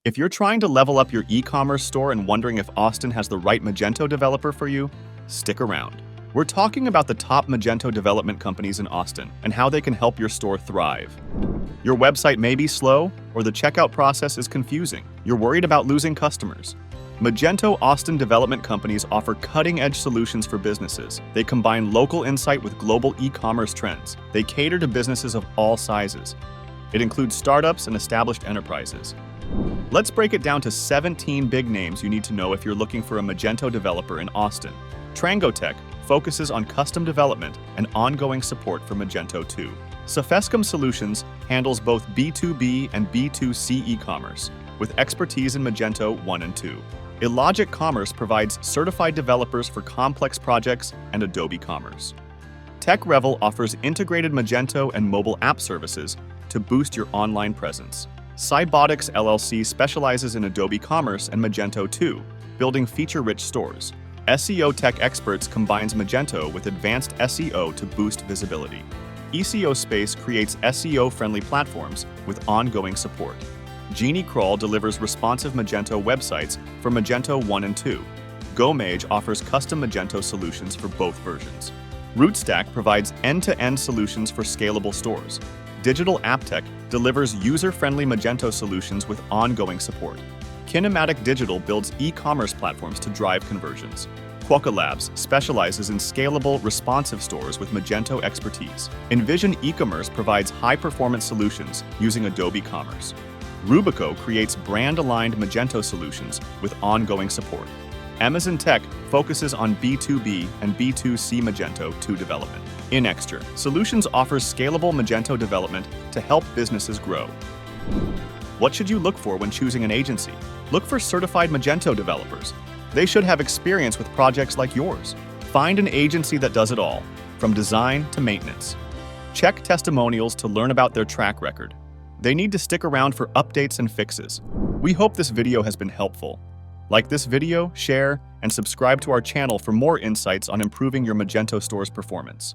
If you're trying to level up your e-commerce store and wondering if Austin has the right Magento developer for you, stick around. We're talking about the top Magento development companies in Austin and how they can help your store thrive. Your website may be slow or the checkout process is confusing. You're worried about losing customers. Magento Austin development companies offer cutting-edge solutions for businesses. They combine local insight with global e-commerce trends. They cater to businesses of all sizes. It includes startups and established enterprises. Let's break it down to 17 big names you need to know if you're looking for a Magento developer in Austin. Trangotech focuses on custom development and ongoing support for Magento 2. Sofescom Solutions handles both B2B and B2C e-commerce, with expertise in Magento 1 and 2. Illogic Commerce provides certified developers for complex projects and Adobe Commerce. TechRevel offers integrated Magento and mobile app services to boost your online presence. Cybotics LLC specializes in Adobe Commerce and Magento 2, building feature-rich stores. SEO Tech Experts combines Magento with advanced SEO to boost visibility. ECO Space creates SEO-friendly platforms with ongoing support. Genie Crawl delivers responsive Magento websites for Magento 1 and 2. GoMage offers custom Magento solutions for both versions. RootStack provides end-to-end solutions for scalable stores. Digital AppTech delivers user-friendly Magento solutions with ongoing support. Kinematic Digital builds e-commerce platforms to drive conversions. Quokka Labs specializes in scalable, responsive stores with Magento expertise. Envision e-commerce provides high-performance solutions using Adobe Commerce. Rubico creates brand-aligned Magento solutions with ongoing support. Amazon Tech focuses on B2B and B2C Magento 2 development. Inexture Solutions offers scalable Magento development to help businesses grow. What should you look for when choosing an agency? Look for certified Magento developers. They should have experience with projects like yours. Find an agency that does it all, from design to maintenance. Check testimonials to learn about their track record. They need to stick around for updates and fixes. We hope this video has been helpful. Like this video, share, and subscribe to our channel for more insights on improving your Magento store's performance.